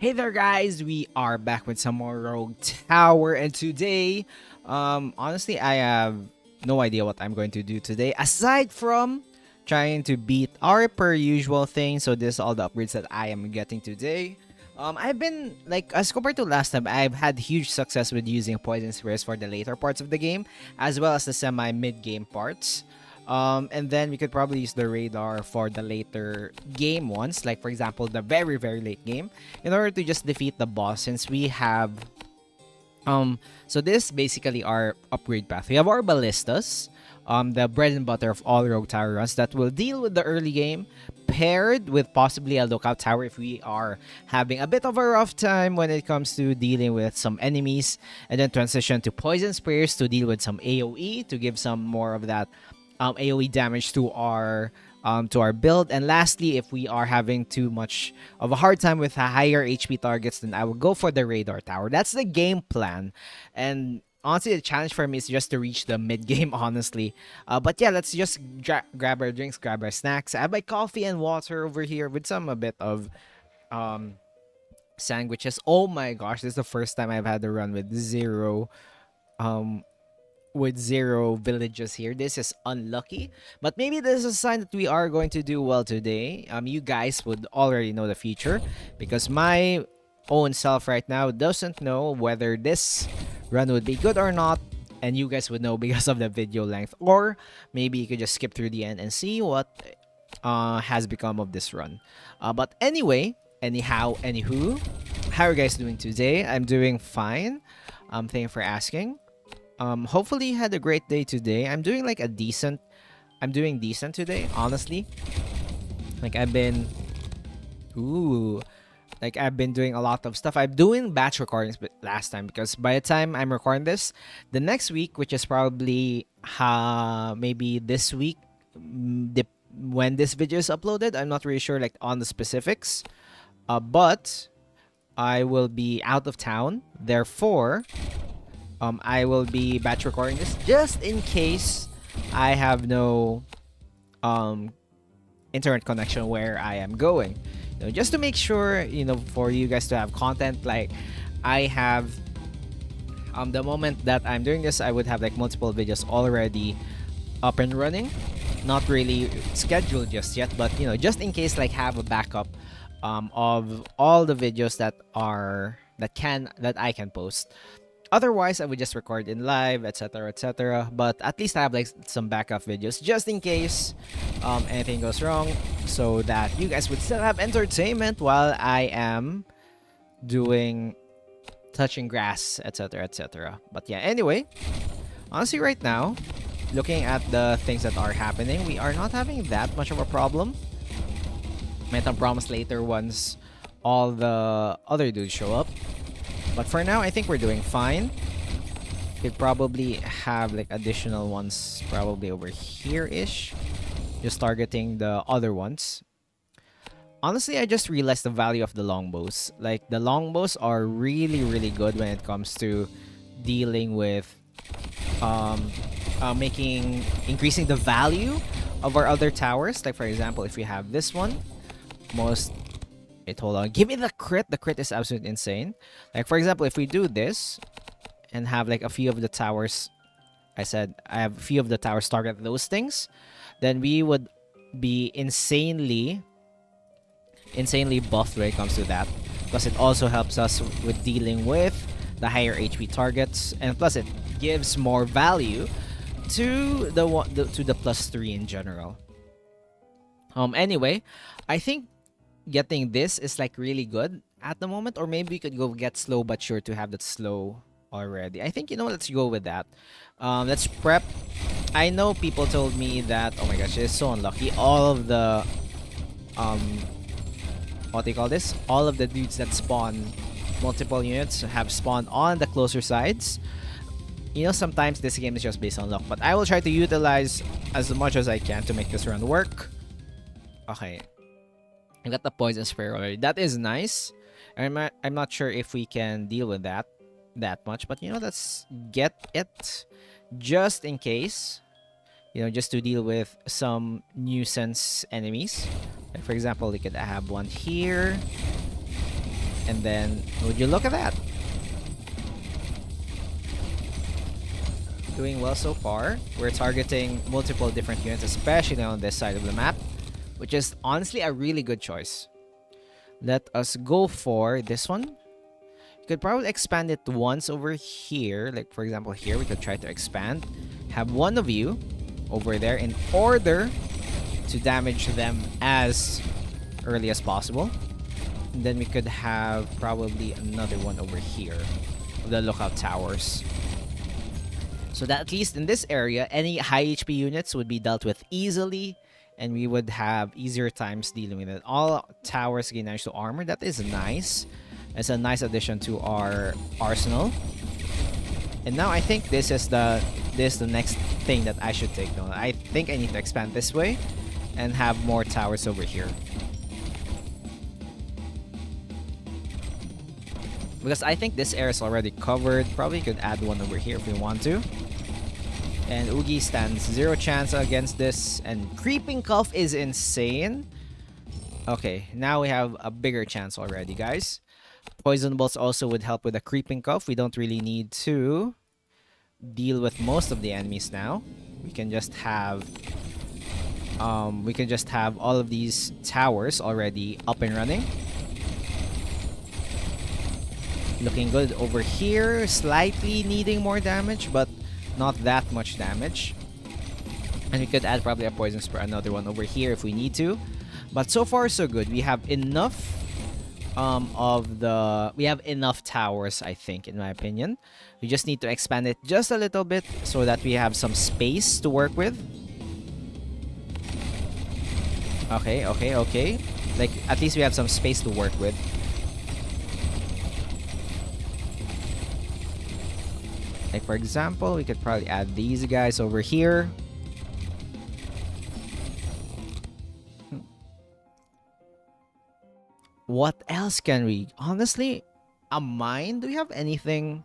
Hey there guys, we are back with some more Rogue Tower, and today, honestly I have no idea what I'm going to do today aside from trying to beat our per usual thing. So this is all the upgrades that I am getting today. I've been like, as compared to last time, I've had huge success with using poison spears for the later parts of the game as well as the semi mid game parts. And then we could probably use the radar for the later game ones, like for example the very late game, in order to just defeat the boss. Since we have so this basically our upgrade path. We have our ballistas, the bread and butter of all rogue tower runs that will deal with the early game, paired with possibly a lookout tower if we are having a bit of a rough time when it comes to dealing with some enemies, and then transition to poison spears to deal with some AoE to give some more of that AoE damage to our build. And lastly, if we are having too much of a hard time with higher HP targets, then I will go for the radar tower. That's the game plan. And honestly, the challenge for me is just to reach the mid game, honestly. But yeah, let's just grab our drinks, grab our snacks. I have my coffee and water over here with a bit of um, sandwiches. Oh my gosh, this is the first time I've had a run um, with zero villages here. This is unlucky, but maybe this is a sign that we are going to do well today. You guys would already know the future because my own self right now doesn't know whether this run would be good or not, and you guys would know because of the video length, or maybe you could just skip through the end and see what has become of this run. But anyway, anywho, how are you guys doing today? I'm doing fine. Thank you for asking. Hopefully you had a great day today. I'm doing decent today, honestly. Like I've been ooh, I've been doing a lot of stuff. I'm doing batch recordings but last time, because by the time I'm recording this, the next week, which is probably maybe this week, when this video is uploaded, I'm not really sure like on the specifics. But I will be out of town. Therefore, I will be batch recording this just in case I have no um, internet connection where I am going. Just to make sure, for you guys to have content. Like I have, the moment that I'm doing this, I would have like multiple videos already up and running. Not really scheduled just yet, but just in case, like have a backup of all the videos that I can post. Otherwise, I would just record in live, etc., etc. But at least I have like some backup videos just in case anything goes wrong, so that you guys would still have entertainment while I am doing touching grass, etc., etc. But yeah, anyway, honestly, right now, looking at the things that are happening, we are not having that much of a problem. Might have promise later once all the other dudes show up. But for now, I think we're doing fine. Could probably have like additional ones probably over here-ish. Just targeting the other ones. Honestly, I just realized the value of the longbows. Like, the longbows are really good when it comes to dealing with increasing the value of our other towers. Like, for example, if we have this one, wait, hold on. Give me the crit. The crit is absolutely insane. Like, for example, if we do this and have like a few of the towers, I have a few of the towers target those things, then we would be insanely buffed when it comes to that. Plus, it also helps us with dealing with the higher HP targets, and plus it gives more value to the +3 in general. Anyway, I think getting this is like really good at the moment, or maybe we could go get slow but sure to have that slow already. I think, let's go with that. Let's prep. I know people told me that, oh my gosh, it's so unlucky, all of the what do you call this, all of the dudes that spawn multiple units have spawned on the closer sides. Sometimes this game is just based on luck, but I will try to utilize as much as I can to make this run work. Okay, I got the poison spray already. That is nice. I'm not sure if we can deal with that much, but let's get it just in case. Just to deal with some nuisance enemies. Like for example, we could have one here. And then, would you look at that? Doing well so far. We're targeting multiple different units, especially on this side of the map, which is honestly a really good choice. Let us go for this one. You could probably expand it once over here. Like, for example, here we could try to expand. Have one of you over there in order to damage them as early as possible. And then we could have probably another one over here of the lookout towers. So that at least in this area, any high HP units would be dealt with easily, and we would have easier times dealing with it. All towers gain additional armor. That is nice. It's a nice addition to our arsenal. And now I think this is the next thing that I should take note. I think I need to expand this way and have more towers over here. Because I think this area is already covered. Probably could add one over here if we want to. And Oogie stands 0 chance against this. And Creeping Cough is insane. Okay, now we have a bigger chance already, guys. Poison Balls also would help with the Creeping Cough. We don't really need to deal with most of the enemies now. We can just have all of these towers already up and running. Looking good over here. Slightly needing more damage, but not that much damage. And we could add probably a poison spray, another one over here if we need to. But so far so good. We have enough we have enough towers, I think, in my opinion. We just need to expand it just a little bit so that we have some space to work with. Okay. Like, at least we have some space to work with. Like, for example, we could probably add these guys over here. What else can we... Honestly, a mine? Do we have anything?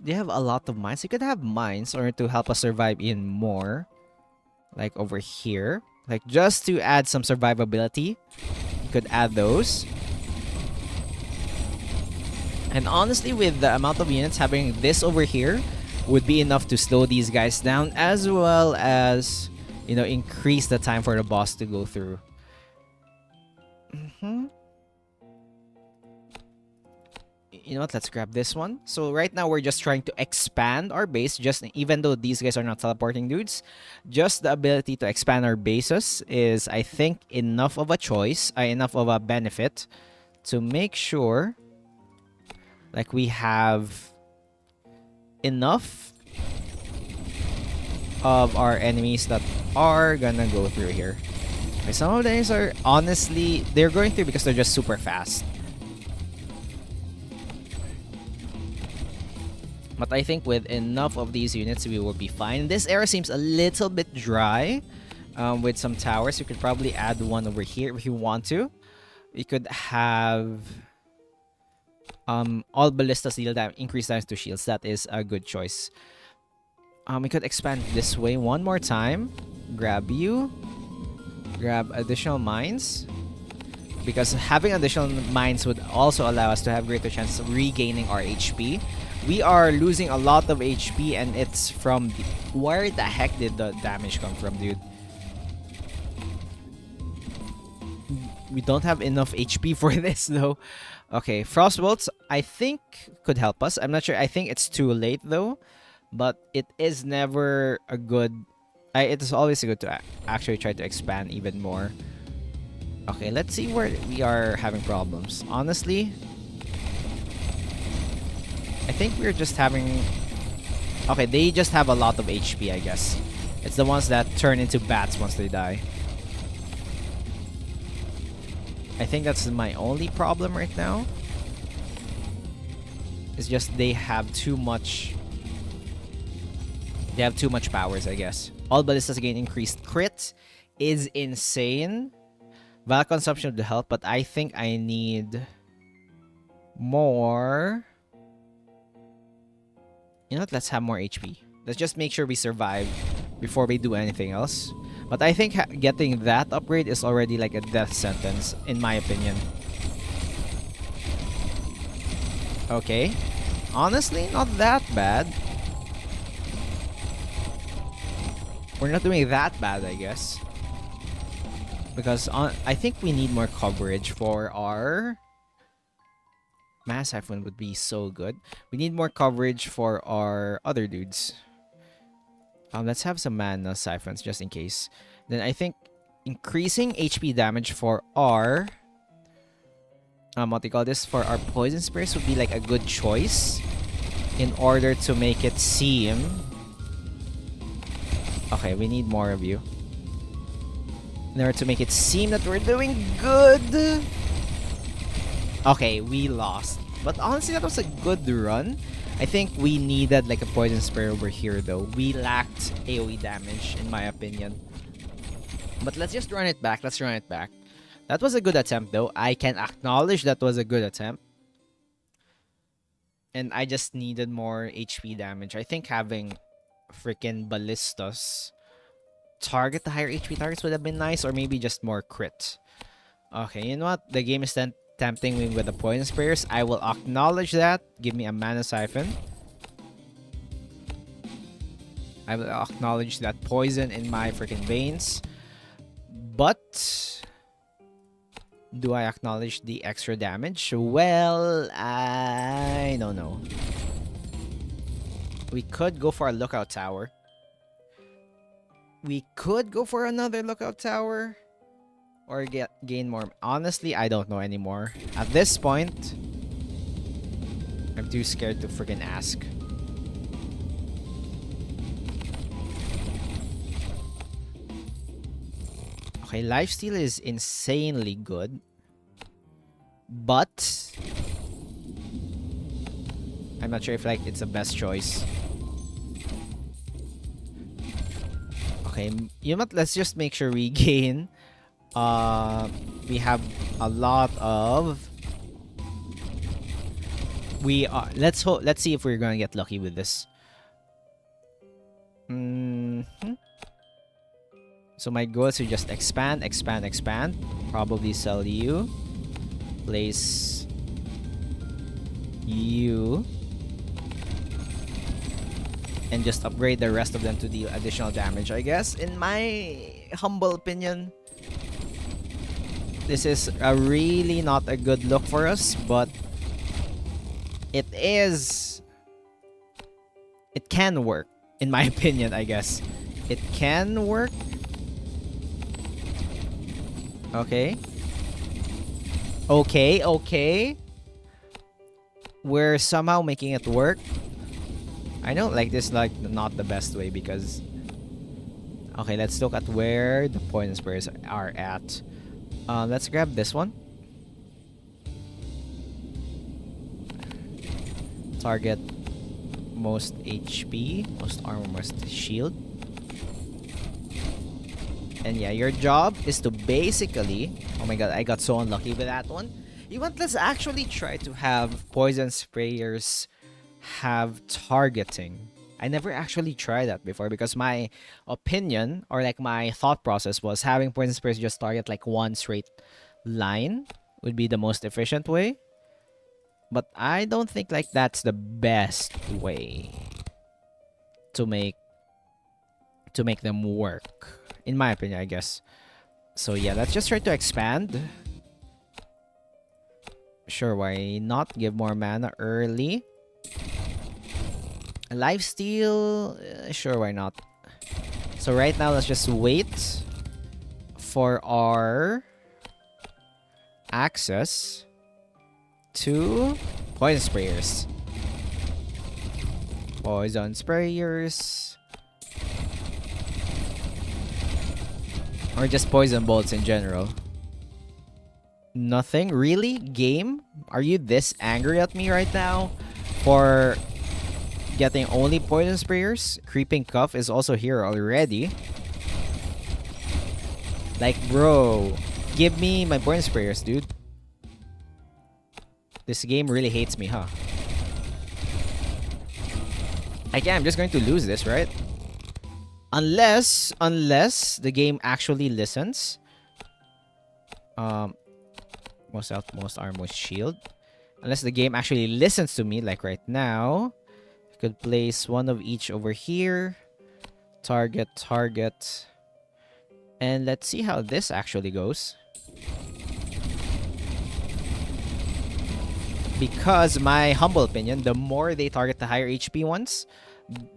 Do you have a lot of mines? You could have mines in order to help us survive even more. Like over here. Like, just to add some survivability. You could add those. And honestly, with the amount of units, having this over here would be enough to slow these guys down, as well as, you know, increase the time for the boss to go through. You know what? Let's grab this one. So right now, we're just trying to expand our base. Just even though these guys are not teleporting dudes, just the ability to expand our bases is, I think, enough of a choice, enough of a benefit to make sure like we have enough of our enemies that are gonna go through here. Okay, some of these are honestly, they're going through because they're just super fast. But I think with enough of these units, we will be fine. This area seems a little bit dry with some towers. You could probably add one over here if you want to. You could have all ballistas deal damage, increase damage to shields. That is a good choice. We could expand this way one more time. Grab you. Grab additional mines. Because having additional mines would also allow us to have greater chance of regaining our HP. We are losing a lot of HP, and it's from... Where the heck did the damage come from, dude? We don't have enough HP for this, though. Okay, Frostbolts, I think, could help us. I'm not sure. I think it's too late, though. But it is never a good... it is always good to actually try to expand even more. Okay, let's see where we are having problems. Honestly, I think we're just having... Okay, they just have a lot of HP, I guess. It's the ones that turn into bats once they die. I think that's my only problem right now. It's just they have too much... They have too much powers, I guess. All ballistas gain increased crit is insane. Val consumption would help, but I think I need more... You know what? Let's have more HP. Let's just make sure we survive before we do anything else. But I think getting that upgrade is already like a death sentence, in my opinion. Okay. Honestly, not that bad. We're not doing that bad, I guess. Because I think we need more coverage for our... Mass Siphon would be so good. We need more coverage for our other dudes. Let's have some mana siphons just in case. Then I think increasing HP damage for our... what do you call this? For our Poison Spears would be like a good choice. In order to make it seem... Okay, we need more of you. In order to make it seem that we're doing good. Okay, we lost. But honestly, that was a good run. I think we needed like a Poison Spear over here though. We lacked AoE damage in my opinion. But let's just run it back. Let's run it back. That was a good attempt though. I can acknowledge that was a good attempt. And I just needed more HP damage. I think having freaking ballistas target the higher HP targets would have been nice, or maybe just more crit. Okay, you know what? The game is then tempting me with the Poison Spears. I will acknowledge that. Give me a mana siphon. I will acknowledge that poison in my freaking veins. But do I acknowledge the extra damage? Well, I don't know. We could go for a lookout tower. We could go for another lookout tower. Or gain more. Honestly, I don't know anymore. At this point, I'm too scared to freaking ask. Okay, lifesteal is insanely good. But I'm not sure if like it's the best choice. Okay, you know what? Let's just make sure we gain. We have a lot of. We are. Let's see if we're gonna get lucky with this. So my goal is to just expand. Probably sell you. Place you. And just upgrade the rest of them to deal additional damage, I guess. In my humble opinion, this is a really not a good look for us, but it is... It can work, in my opinion, I guess. It can work. Okay. Okay. We're somehow making it work. I don't like this, like, not the best way because... Okay, let's look at where the Poison Spears are at. Let's grab this one. Target most HP, most armor, most shield. And yeah, your job is to basically... Oh my god, I got so unlucky with that one. You want, let's actually try to have Poison Sprayers have targeting. I never actually tried that before because my opinion or like my thought process was having Poison Spears just target like one straight line would be the most efficient way. But I don't think like that's the best way to make them work. In my opinion, I guess. So yeah, let's just try to expand. Sure, why not? Give more mana early. Lifesteal, sure, why not? So right now, let's just wait for our access to Poison Sprayers. Poison Sprayers. Or just Poison Bolts in general. Nothing? Really? Game? Are you this angry at me right now? For getting only Poison Sprayers? Creeping Cuff is also here already. Like, bro, give me my Poison Sprayers, dude. This game really hates me, huh? I'm just going to lose this, right? Unless the game actually listens. Most health, most armor, most shield. Unless the game actually listens to me, like right now. I could place one of each over here. Target, target. And let's see how this actually goes. Because my humble opinion, the more they target the higher HP ones,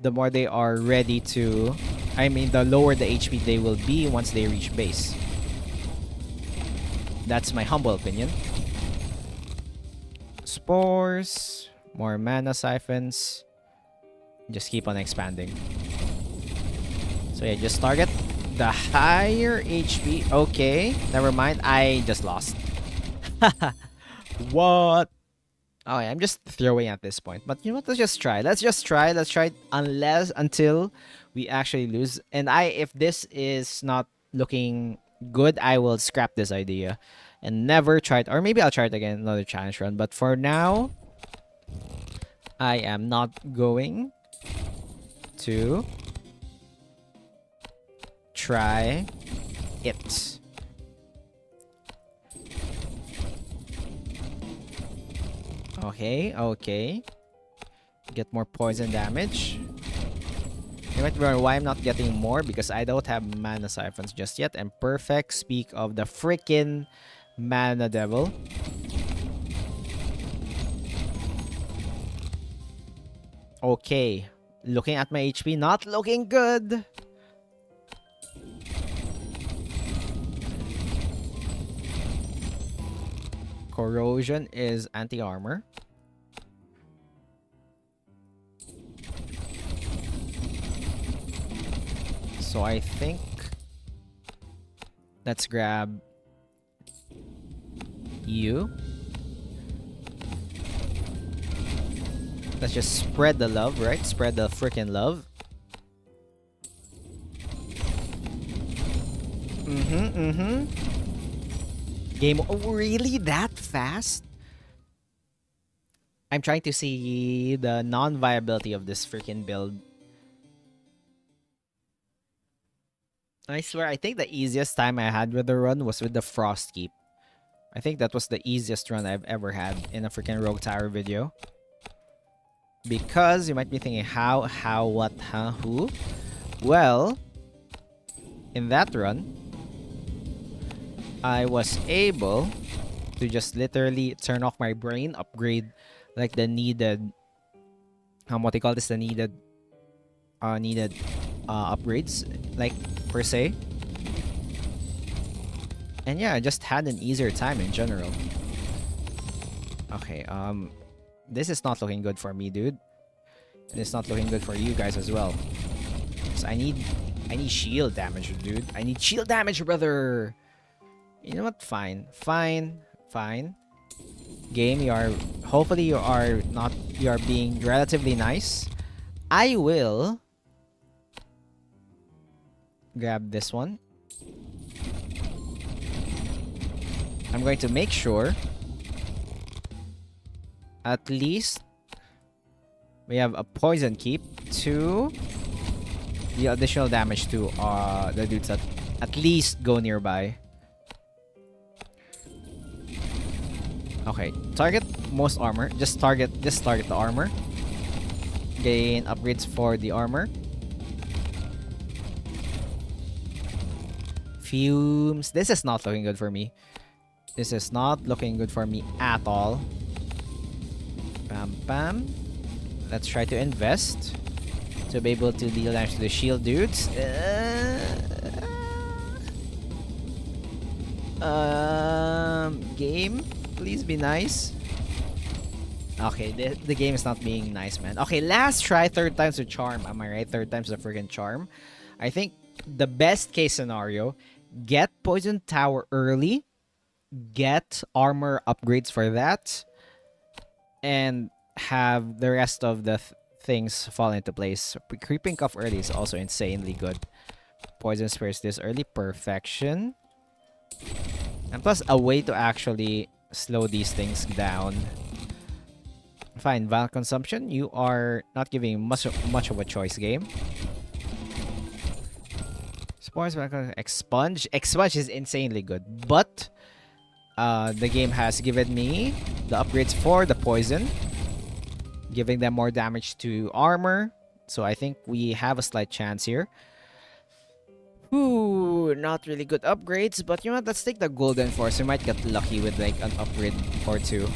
the more they are ready to... I mean, the lower the HP they will be once they reach base. That's my humble opinion. Spores, more mana siphons. Just keep on expanding. So yeah, just target the higher HP. Okay, never mind. I just lost. What? Oh, yeah, I'm just throwing at this point. But you know what? Let's just try. Let's just try. Let's try until we actually lose. And if this is not looking good, I will scrap this idea and never try it. Or maybe I'll try it again another challenge run. But for now, I am not going to try it. Okay, okay. Get more poison damage. You might be wondering why I'm not getting more, because I don't have mana siphons just yet. And perfect, speak of the freaking mana devil. Okay, looking at my HP, not looking good. Corrosion is anti-armor. So I think let's grab you. Let's just spread the love, right? Spread the freaking love. Game. Oh, really? That fast? I'm trying to see the non-viability of this freaking build. I swear, I think the easiest time I had with the run was with the Frost Keep. I think that was the easiest run I've ever had in a freaking Rogue Tower video. Because you might be thinking, how, what, huh, who? Well, in that run, I was able to just literally turn off my brain, upgrade like the needed, what do you call this? The needed upgrades, like per se. And yeah, I just had an easier time in general. Okay, this is not looking good for me, dude. And it's not looking good for you guys as well. So I need shield damage, dude. I need shield damage, brother. You know what? Fine. Game, hopefully you are being relatively nice. I will grab this one. I'm going to make sure at least we have a poison keep to the additional damage to the dudes that at least go nearby. Okay, target most armor. Just target the armor. Gain upgrades for the armor. Fumes. This is not looking good for me. This is not looking good for me at all. Bam, bam. Let's try to invest to be able to deal damage to the shield dudes. Game, please be nice. Okay, the game is not being nice, man. Okay, last try, third time's the charm. Am I right? Third time's the friggin' charm. I think the best case scenario, get Poison Tower early, get armor upgrades for that, and have the rest of the things fall into place. Creeping Cuff early is also insanely good. Poison Spears this early, perfection. And plus a way to actually slow these things down. Fine, Vial Consumption, you are not giving much of a choice, game. Spores, Expunge. Expunge is insanely good, but the game has given me the upgrades for the poison, giving them more damage to armor. So I think we have a slight chance here. Ooh, not really good upgrades, but you know what? Let's take the golden force. We might get lucky with like an upgrade or two.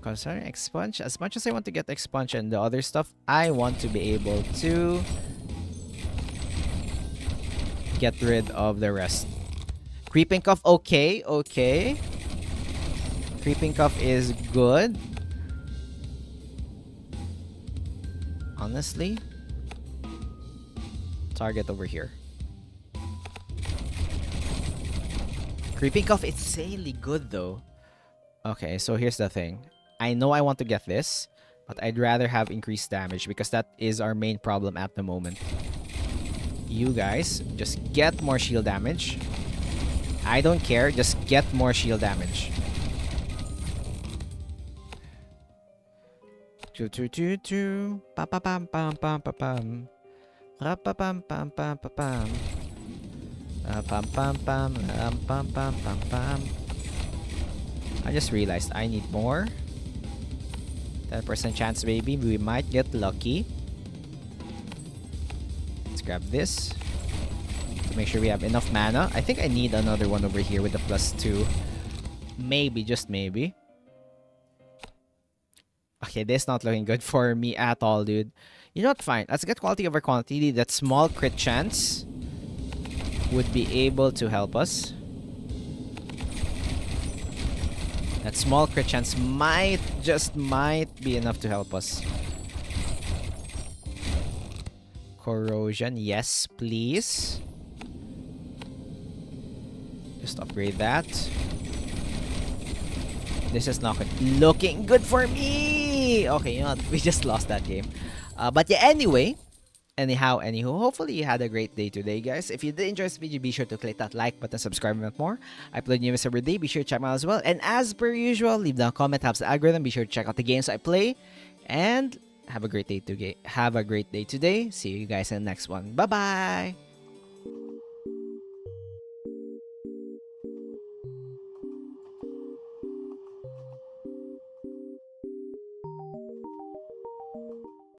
Concerning expunge, as much as I want to get expunge and the other stuff, I want to be able to get rid of the rest. Creeping Cough, okay, okay. Creeping Cough is good. Honestly, target over here. Creeping Cough, it's insanely good though. Okay, so here's the thing. I know I want to get this, but I'd rather have increased damage because that is our main problem at the moment. You guys, just get more shield damage. I don't care, just get more shield damage. Choo choo choo choo. Pa pa pam pam pam pam pam. Ra pa pam pam pam pam pam. Pam pam pam pam pam pam pam. I just realized I need more. 10% chance, baby. We might get lucky. Let's grab this to make sure we have enough mana. I think I need another one over here with the +2. Maybe, just maybe. Okay, this is not looking good for me at all, dude. You know what? Fine. Let's get quality over quantity. That small crit chance would be able to help us. That small crit chance might, just might be enough to help us. Corrosion, yes, please. Just upgrade that. This is not looking good for me. Okay, you know what? We just lost that game. But yeah, anyway. Anywho, hopefully you had a great day today, guys. If you did enjoy this video, be sure to click that like button, subscribe, and more. I upload new videos every day. Be sure to check them out as well. And as per usual, leave down a comment, helps the algorithm. Be sure to check out the games I play. And have a great day today. See you guys in the next one. Bye-bye.